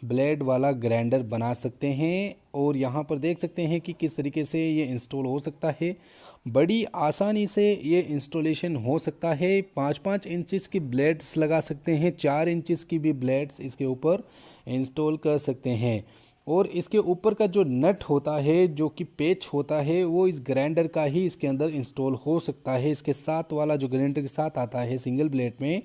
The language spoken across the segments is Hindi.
ब्लेड वाला ग्राइंडर बना सकते हैं। और यहाँ पर देख सकते हैं कि किस तरीके से ये इंस्टॉल हो सकता है। बड़ी आसानी से ये इंस्टॉलेशन हो सकता है। 5-5 इंचेस की ब्लेड्स लगा सकते हैं, 4 इंचेस की भी ब्लेड्स इसके ऊपर इंस्टॉल कर सकते हैं। और इसके ऊपर का जो नट होता है, जो कि पेच होता है, वो इस ग्राइंडर का ही इसके अंदर इंस्टॉल हो सकता है। इसके साथ वाला जो ग्राइंडर के साथ आता है सिंगल ब्लेड में,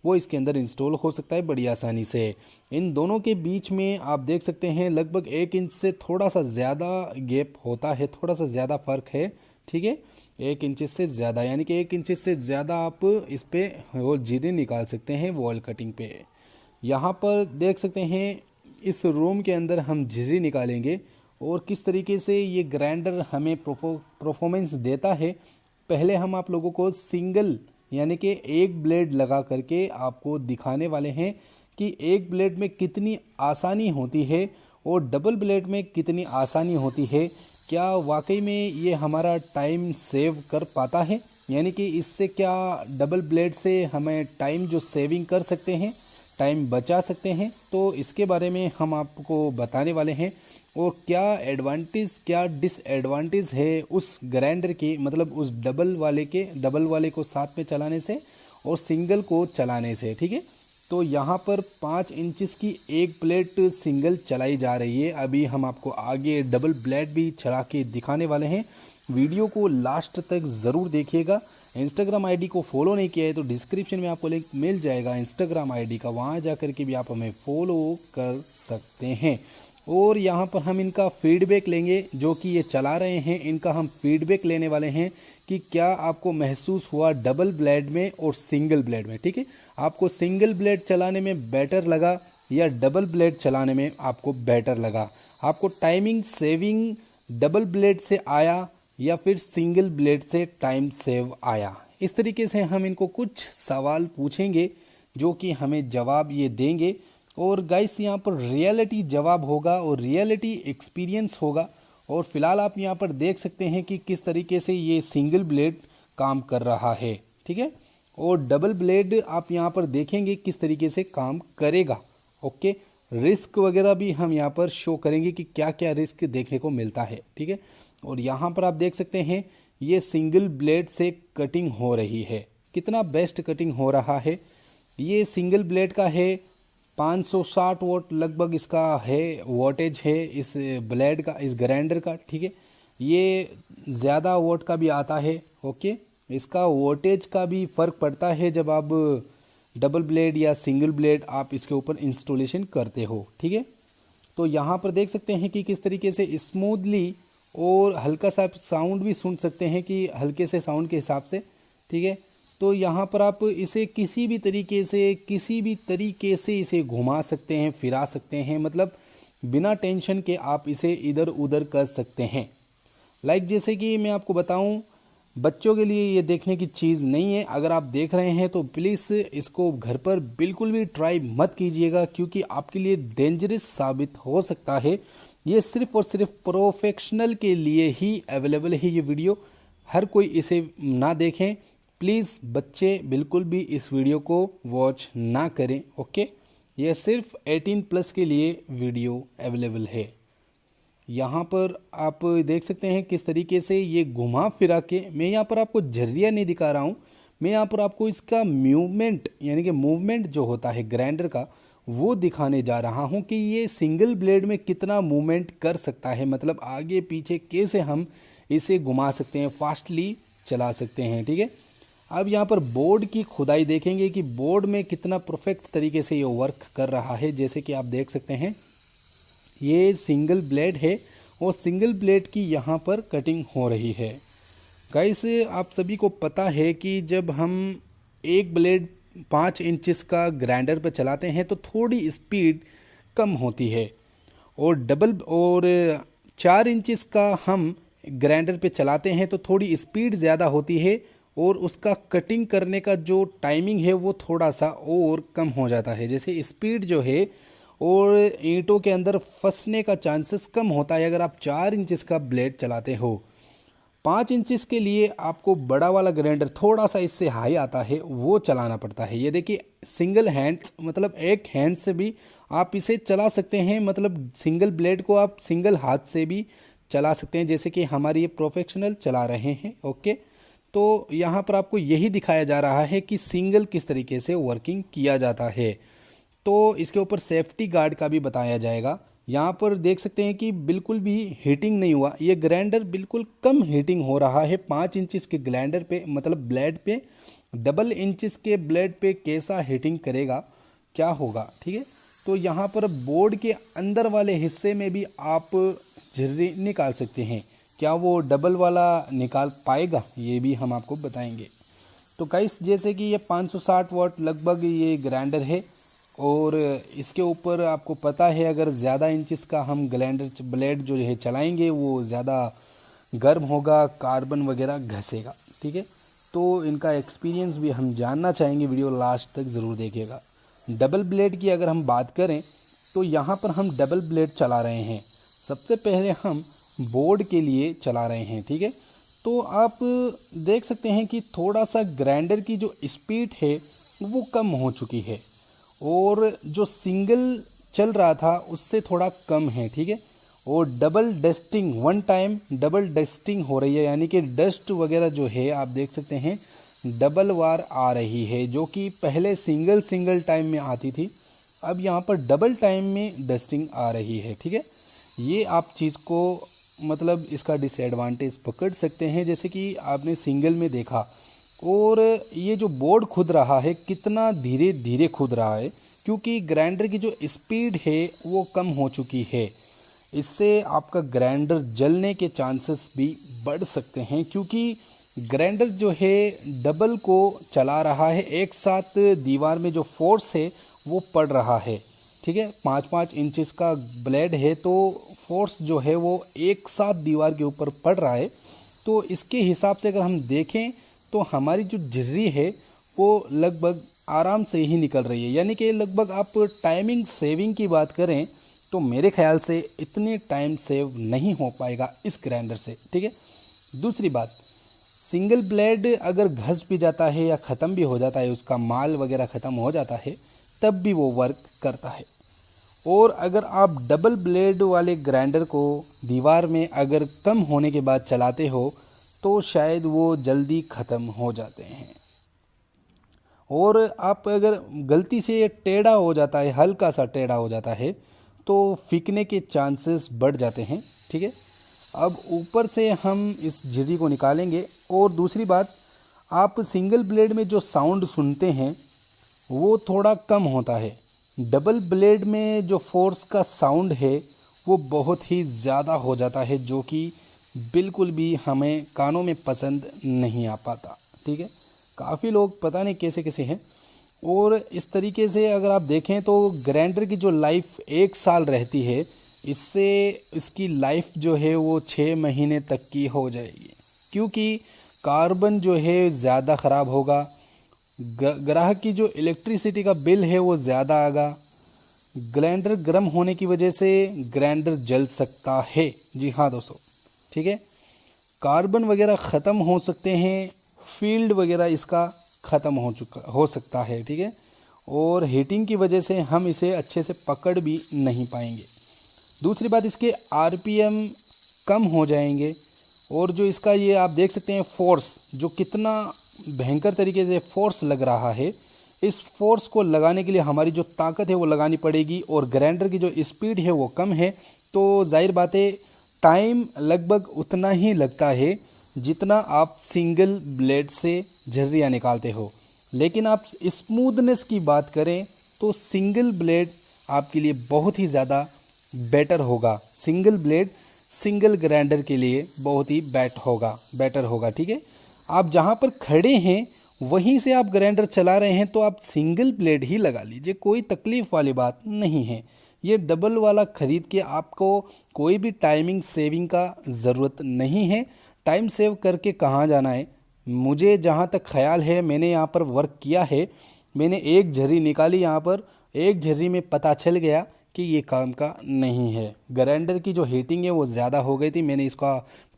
वो इसके अंदर इंस्टॉल हो सकता है बड़ी आसानी से। इन दोनों के बीच में आप देख सकते हैं लगभग 1 इंच से थोड़ा सा ज़्यादा गैप होता है, थोड़ा सा ज़्यादा फ़र्क है। ठीक है, 1 इंच से ज़्यादा, यानी कि 1 इंच से ज़्यादा आप इस पे वो जीरे निकाल सकते हैं वॉल कटिंग पे। यहाँ पर देख सकते हैं इस रूम के अंदर हम झिर्री निकालेंगे और किस तरीके से ये ग्राइंडर हमें परफॉर्मेंस देता है। पहले हम आप लोगों को सिंगल यानी कि एक ब्लेड लगा करके आपको दिखाने वाले हैं कि एक ब्लेड में कितनी आसानी होती है और डबल ब्लेड में कितनी आसानी होती है। क्या वाकई में ये हमारा टाइम सेव कर पाता है, यानी कि इससे क्या डबल ब्लेड से हमें टाइम जो सेविंग कर सकते हैं, टाइम बचा सकते हैं। तो इसके बारे में हम आपको बताने वाले हैं। और क्या एडवांटेज क्या डिसएडवांटेज है उस ग्राइंडर के, मतलब उस डबल वाले को साथ में चलाने से और सिंगल को चलाने से। ठीक है, तो यहाँ पर 5 इंचेस की एक प्लेट सिंगल चलाई जा रही है। अभी हम आपको आगे डबल ब्लेड भी चला के दिखाने वाले हैं। वीडियो को लास्ट तक ज़रूर देखिएगा। इंस्टाग्राम आईडी को फॉलो नहीं किया है तो डिस्क्रिप्शन में आपको लिंक मिल जाएगा इंस्टाग्राम आईडी का, वहाँ जा कर के भी आप हमें फॉलो कर सकते हैं। और यहाँ पर हम इनका फीडबैक लेंगे, जो कि ये चला रहे हैं इनका हम फीडबैक लेने वाले हैं कि क्या आपको महसूस हुआ डबल ब्लेड में और सिंगल ब्लेड में। ठीक है, आपको सिंगल ब्लेड चलाने में बेटर लगा या डबल ब्लेड चलाने में आपको बेटर लगा। आपको टाइमिंग सेविंग डबल ब्लेड से आया या फिर सिंगल ब्लेड से टाइम सेव आया। इस तरीके से हम इनको कुछ सवाल पूछेंगे जो कि हमें जवाब ये देंगे। और गाइस यहाँ पर रियलिटी जवाब होगा और रियलिटी एक्सपीरियंस होगा। और फिलहाल आप यहाँ पर देख सकते हैं कि किस तरीके से ये सिंगल ब्लेड काम कर रहा है। ठीक है, और डबल ब्लेड आप यहाँ पर देखेंगे किस तरीके से काम करेगा। ओके, रिस्क वगैरह भी हम यहाँ पर शो करेंगे कि क्या क्या रिस्क देखने को मिलता है। ठीक है, और यहाँ पर आप देख सकते हैं ये सिंगल ब्लेड से कटिंग हो रही है, कितना बेस्ट कटिंग हो रहा है। ये सिंगल ब्लेड का है, 560 वोट लगभग इसका है वोटेज है इस ब्लेड का, इस ग्राइंडर का। ठीक है, ये ज़्यादा वोट का भी आता है। ओके, इसका वोटेज का भी फ़र्क पड़ता है जब आप डबल ब्लेड या सिंगल ब्लेड आप इसके ऊपर इंस्टॉलेशन करते हो। ठीक है, तो यहाँ पर देख सकते हैं कि किस तरीके से स्मूथली और हल्का सा साउंड भी सुन सकते हैं कि हल्के से साउंड के हिसाब से। ठीक है, तो यहाँ पर आप इसे किसी भी तरीके से इसे घुमा सकते हैं, फिरा सकते हैं, मतलब बिना टेंशन के आप इसे इधर उधर कर सकते हैं। लाइक जैसे कि मैं आपको बताऊं, बच्चों के लिए ये देखने की चीज़ नहीं है। अगर आप देख रहे हैं तो प्लीज़ इसको घर पर बिल्कुल भी ट्राई मत कीजिएगा, क्योंकि आपके लिए डेंजरस साबित हो सकता है। ये सिर्फ़ और सिर्फ प्रोफेशनल के लिए ही अवेलेबल है ये वीडियो, हर कोई इसे ना देखें। प्लीज़ बच्चे बिल्कुल भी इस वीडियो को वॉच ना करें। ओके, ये सिर्फ 18+ के लिए वीडियो अवेलेबल है। यहाँ पर आप देख सकते हैं किस तरीके से ये घुमा फिरा के, मैं यहाँ पर आपको झर्रिया नहीं दिखा रहा हूँ, मैं यहाँ पर आपको इसका मूवमेंट यानी कि मूवमेंट जो होता है ग्राइंडर का वो दिखाने जा रहा हूँ कि ये सिंगल ब्लेड में कितना मूवमेंट कर सकता है, मतलब आगे पीछे कैसे हम इसे घुमा सकते हैं, फास्टली चला सकते हैं। ठीक है, अब यहाँ पर बोर्ड की खुदाई देखेंगे कि बोर्ड में कितना परफेक्ट तरीके से ये वर्क कर रहा है। जैसे कि आप देख सकते हैं ये सिंगल ब्लेड है और सिंगल ब्लेड की यहाँ पर कटिंग हो रही है। गाइस आप सभी को पता है कि जब हम एक ब्लेड 5 इंचेस का ग्राइंडर पर चलाते हैं तो थोड़ी स्पीड कम होती है, और 4 इंचेस का हम ग्राइंडर पे चलाते हैं तो थोड़ी स्पीड ज़्यादा होती है और उसका कटिंग करने का जो टाइमिंग है वो थोड़ा सा और कम हो जाता है। जैसे स्पीड जो है और ईंटों के अंदर फंसने का चांसेस कम होता है अगर आप 4 इंचेस का ब्लेड चलाते हो। 5 इंचज़ के लिए आपको बड़ा वाला ग्राइंडर थोड़ा सा इससे हाई आता है, वो चलाना पड़ता है। ये देखिए सिंगल हैंड, मतलब एक हैंड से भी आप इसे चला सकते हैं, मतलब सिंगल ब्लेड को आप सिंगल हाथ से भी चला सकते हैं, जैसे कि हमारे ये प्रोफेशनल चला रहे हैं। ओके, तो यहाँ पर आपको यही दिखाया जा रहा है कि सिंगल किस तरीके से वर्किंग किया जाता है। तो इसके ऊपर सेफ्टी गार्ड का भी बताया जाएगा। यहाँ पर देख सकते हैं कि बिल्कुल भी हीटिंग नहीं हुआ, ये ग्राइंडर बिल्कुल कम हीटिंग हो रहा है। 5 इंचज़ के ग्राइंडर पे, मतलब ब्लेड पे, डबल इंचज़ के ब्लेड पे कैसा हीटिंग करेगा, क्या होगा, ठीक है। तो यहाँ पर बोर्ड के अंदर वाले हिस्से में भी आप झिर्री निकाल सकते हैं, क्या वो डबल वाला निकाल पाएगा, ये भी हम आपको बताएंगे। तो गाइस, जैसे कि ये 560 वाट लगभग ये ग्राइंडर है, और इसके ऊपर आपको पता है अगर ज़्यादा इंचेस का हम ग्राइंडर ब्लेड जो है चलाएंगे वो ज़्यादा गर्म होगा, कार्बन वगैरह घसेगा, ठीक है। तो इनका एक्सपीरियंस भी हम जानना चाहेंगे, वीडियो लास्ट तक ज़रूर देखिएगा। डबल ब्लेड की अगर हम बात करें तो यहाँ पर हम डबल ब्लेड चला रहे हैं। सबसे पहले हम बोर्ड के लिए चला रहे हैं, ठीक है। तो आप देख सकते हैं कि थोड़ा सा ग्राइंडर की जो स्पीड है वो कम हो चुकी है, और जो सिंगल चल रहा था उससे थोड़ा कम है, ठीक है। और double dusting, one time double dusting हो रही है, यानी कि डस्ट वगैरह जो है आप देख सकते हैं डबल वार आ रही है, जो कि पहले सिंगल टाइम में आती थी, अब यहाँ पर डबल टाइम में डस्टिंग आ रही है, ठीक है। ये आप चीज़ को मतलब इसका डिसएडवांटेज पकड़ सकते हैं, जैसे कि आपने सिंगल में देखा। और ये जो बोर्ड खुद रहा है कितना धीरे धीरे खुद रहा है, क्योंकि ग्राइंडर की जो स्पीड है वो कम हो चुकी है। इससे आपका ग्राइंडर जलने के चांसेस भी बढ़ सकते हैं, क्योंकि ग्राइंडर जो है डबल को चला रहा है, एक साथ दीवार में जो फोर्स है वो पड़ रहा है, ठीक है। 5-5 इंचेस का ब्लेड है, तो फोर्स जो है वो एक साथ दीवार के ऊपर पड़ रहा है। तो इसके हिसाब से अगर हम देखें तो हमारी जो झिर्री है वो लगभग आराम से ही निकल रही है, यानी कि लगभग आप टाइमिंग सेविंग की बात करें तो मेरे ख्याल से इतने टाइम सेव नहीं हो पाएगा इस ग्राइंडर से, ठीक है। दूसरी बात, सिंगल ब्लेड अगर घस भी जाता है या ख़त्म भी हो जाता है, उसका माल वगैरह ख़त्म हो जाता है, तब भी वो वर्क करता है। और अगर आप डबल ब्लेड वाले ग्राइंडर को दीवार में अगर कम होने के बाद चलाते हो तो शायद वो जल्दी ख़त्म हो जाते हैं। और आप अगर गलती से ये टेढ़ा हो जाता है, हल्का सा टेढ़ा हो जाता है, तो फीकने के चांसेस बढ़ जाते हैं, ठीक है। अब ऊपर से हम इस झिर्री को निकालेंगे। और दूसरी बात, आप सिंगल ब्लेड में जो साउंड सुनते हैं वो थोड़ा कम होता है, डबल ब्लेड में जो फोर्स का साउंड है वो बहुत ही ज़्यादा हो जाता है, जो कि बिल्कुल भी हमें कानों में पसंद नहीं आ पाता, ठीक है। काफ़ी लोग पता नहीं कैसे कैसे हैं। और इस तरीके से अगर आप देखें तो ग्राइंडर की जो लाइफ 1 साल रहती है, इससे इसकी लाइफ जो है वो 6 महीने तक की हो जाएगी, क्योंकि कार्बन जो है ज़्यादा ख़राब होगा, ग्राहक की जो इलेक्ट्रिसिटी का बिल है वो ज़्यादा आएगा, ग्राइंडर गर्म होने की वजह से ग्राइंडर जल सकता है। जी हाँ दोस्तों, ठीक है। कार्बन वगैरह ख़त्म हो सकते हैं, फील्ड वगैरह इसका ख़त्म हो सकता है, ठीक है। और हीटिंग की वजह से हम इसे अच्छे से पकड़ भी नहीं पाएंगे। दूसरी बात, इसके आरपीएम कम हो जाएंगे। और जो इसका ये आप देख सकते हैं फोर्स, जो कितना भयंकर तरीके से फोर्स लग रहा है, इस फोर्स को लगाने के लिए हमारी जो ताकत है वो लगानी पड़ेगी। और ग्राइंडर की जो स्पीड है वो कम है, तो जाहिर बात है टाइम लगभग उतना ही लगता है जितना आप सिंगल ब्लेड से झिर्रियाँ निकालते हो। लेकिन आप स्मूथनेस की बात करें तो सिंगल ब्लेड आपके लिए बहुत ही ज़्यादा बेटर होगा। सिंगल ब्लेड सिंगल ग्राइंडर के लिए बहुत ही बेटर होगा, ठीक है। आप जहाँ पर खड़े हैं वहीं से आप ग्राइंडर चला रहे हैं तो आप सिंगल ब्लेड ही लगा लीजिए, कोई तकलीफ़ वाली बात नहीं है। ये डबल वाला ख़रीद के आपको कोई भी टाइमिंग सेविंग का ज़रूरत नहीं है। टाइम सेव करके कहाँ जाना है, मुझे जहाँ तक ख्याल है मैंने यहाँ पर वर्क किया है, मैंने एक झर्री निकाली, यहाँ पर एक झर्री में पता चल गया कि ये काम का नहीं है। ग्राइंडर की जो हीटिंग है वो ज़्यादा हो गई थी, मैंने इसका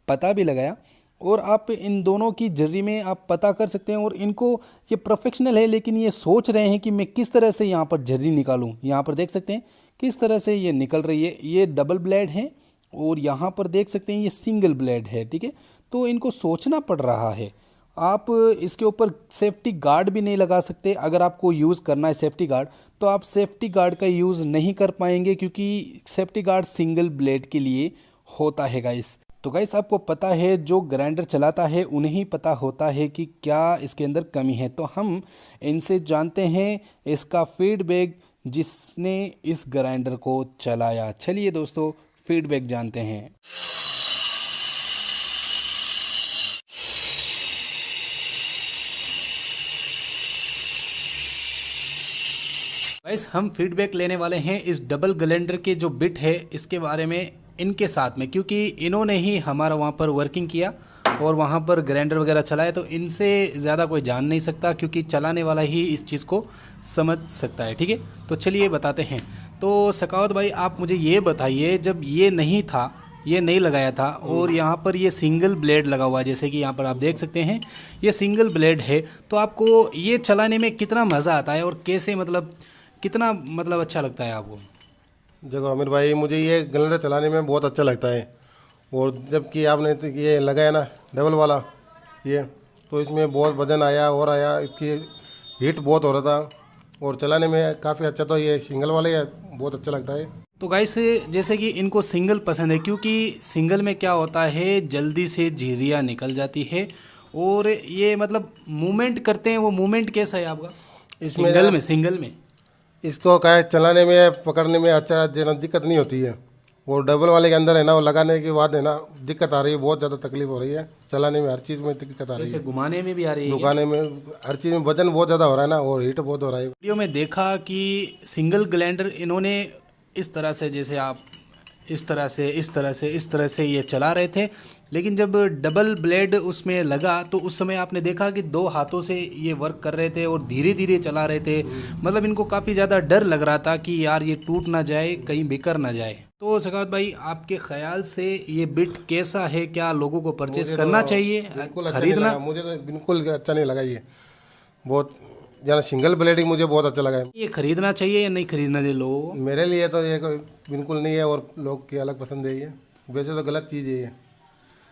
पता भी लगाया और आप इन दोनों की जर्री में आप पता कर सकते हैं। और इनको ये प्रोफेशनल है, लेकिन ये सोच रहे हैं कि मैं किस तरह से यहाँ पर जर्री निकालूं। यहाँ पर देख सकते हैं किस तरह से ये निकल रही है। ये डबल ब्लेड है और यहाँ पर देख सकते हैं ये सिंगल ब्लेड है, ठीक है। तो इनको सोचना पड़ रहा है। आप इसके ऊपर सेफ्टी गार्ड भी नहीं लगा सकते। अगर आपको यूज़ करना है सेफ्टी गार्ड, तो आप सेफ्टी गार्ड का यूज़ नहीं कर पाएंगे, क्योंकि सेफ्टी गार्ड सिंगल ब्लेड के लिए होता है गाइस। तो गाइस आपको पता है, जो ग्राइंडर चलाता है उन्हें ही पता होता है कि क्या इसके अंदर कमी है। तो हम इनसे जानते हैं इसका फीडबैक जिसने इस ग्राइंडर को चलाया। चलिए दोस्तों फीडबैक जानते हैं। गाइस हम फीडबैक लेने वाले हैं इस डबल ग्राइंडर के जो बिट है इसके बारे में इनके साथ में, क्योंकि इन्होंने ही हमारा वहाँ पर वर्किंग किया और वहाँ पर ग्राइंडर वगैरह चलाया। तो इनसे ज़्यादा कोई जान नहीं सकता, क्योंकि चलाने वाला ही इस चीज़ को समझ सकता है, ठीक है। तो चलिए बताते हैं। तो सखावत भाई आप मुझे ये बताइए, जब ये नहीं था, ये नहीं लगाया था और यहाँ पर ये सिंगल ब्लेड लगा हुआ है, जैसे कि यहाँ पर आप देख सकते हैं ये सिंगल ब्लेड है, तो आपको ये चलाने में कितना मज़ा आता है और कैसे मतलब कितना मतलब अच्छा लगता है आपको? देखो आमिर भाई, मुझे ये ग्राइंडर चलाने में बहुत अच्छा लगता है। और जबकि आपने तो ये लगाया ना डबल वाला ये, तो इसमें बहुत वजन आया और आया, इसकी हीट बहुत हो रहा था और चलाने में काफ़ी अच्छा। तो ये सिंगल वाले बहुत अच्छा लगता है। तो गाइस जैसे कि इनको सिंगल पसंद है, क्योंकि सिंगल में क्या होता है जल्दी से झिरियाँ निकल जाती है और ये मतलब मूवमेंट करते हैं। वो मूवमेंट कैसा है आपका इसमें सिंगल में? इसको क्या है, चलाने में पकड़ने में अच्छा देना दिक्कत नहीं होती है। और डबल वाले के अंदर है ना, वो लगाने के बाद है ना दिक्कत आ रही है, बहुत ज़्यादा तकलीफ हो रही है चलाने में, हर चीज़ में दिक्कत आ रही है। घुमाने में भी आ रही है, दुकाने में हर चीज़ में वजन बहुत ज़्यादा हो रहा है ना और हीट बहुत हो रहा है। वीडियो में देखा कि सिंगल ग्राइंडर इन्होंने इस तरह से, जैसे आप इस तरह से ये चला रहे थे, लेकिन जब डबल ब्लेड उसमें लगा तो उस समय आपने देखा कि 2 हाथों से ये वर्क कर रहे थे और धीरे धीरे चला रहे थे। मतलब इनको काफ़ी ज़्यादा डर लग रहा था कि यार ये टूट ना जाए, कहीं बिखर ना जाए। तो सखावत भाई आपके ख्याल से ये बिट कैसा है? क्या लोगों को परचेस करना चाहिए, खरीदना? मुझे तो बिल्कुल अच्छा नहीं लगा ये, बहुत ज़्यादा सिंगल ब्लेड ही मुझे बहुत अच्छा लगा है। ये खरीदना चाहिए या नहीं खरीदना चाहिए लोगों को? मेरे लिए तो ये कोई बिल्कुल नहीं है और लोग की अलग पसंद है ये, वैसे तो गलत चीज़ है ये।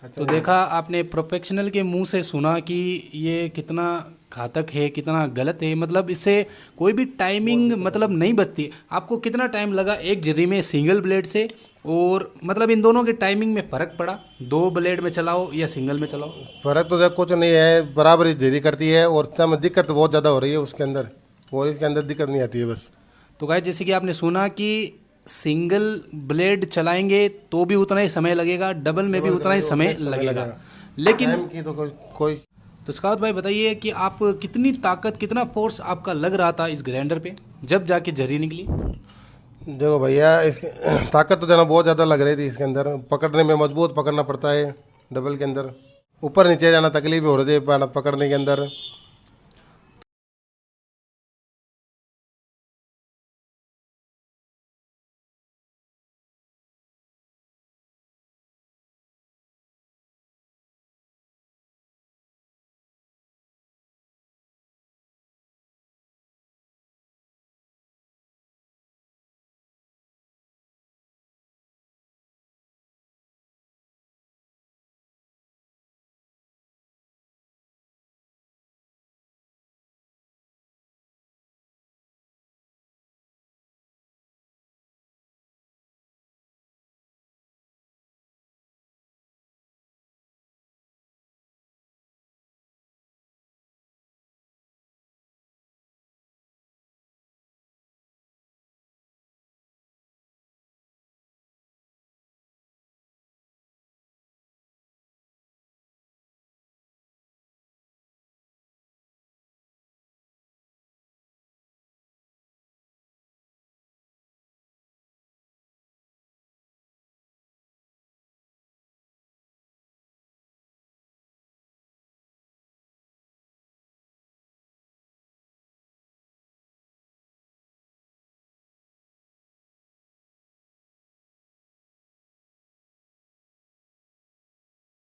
अच्छा तो देखा आपने प्रोफेशनल के मुंह से सुना कि ये कितना घातक है, कितना गलत है। मतलब इससे कोई भी टाइमिंग मतलब नहीं बचती। आपको कितना टाइम लगा एक जर्री में सिंगल ब्लेड से, और मतलब इन दोनों के टाइमिंग में फ़र्क पड़ा? 2 ब्लेड में चलाओ या सिंगल में चलाओ? फ़र्क तो कुछ नहीं है, बराबर ही देरी करती है और तब दिक्कत बहुत ज़्यादा हो रही है उसके अंदर, और इसके अंदर दिक्कत नहीं आती है बस। तो गाइस जैसे कि आपने सुना कि सिंगल ब्लेड चलाएंगे तो भी उतना ही समय लगेगा, डबल में भी उतना ही समय लगेगा, लेकिन टाइम की तो कोई। तो सखावत भाई बताइए कि आप कितनी ताकत, कितना फोर्स आपका लग रहा था इस ग्राइंडर पे जब जाके जरी निकली? देखो भैया, इसके ताकत तो जना बहुत ज़्यादा लग रही थी। इसके अंदर पकड़ने में मजबूत पकड़ना पड़ता है, डबल के अंदर ऊपर नीचे जाना तकलीफ हो रही थी पकड़ने के अंदर।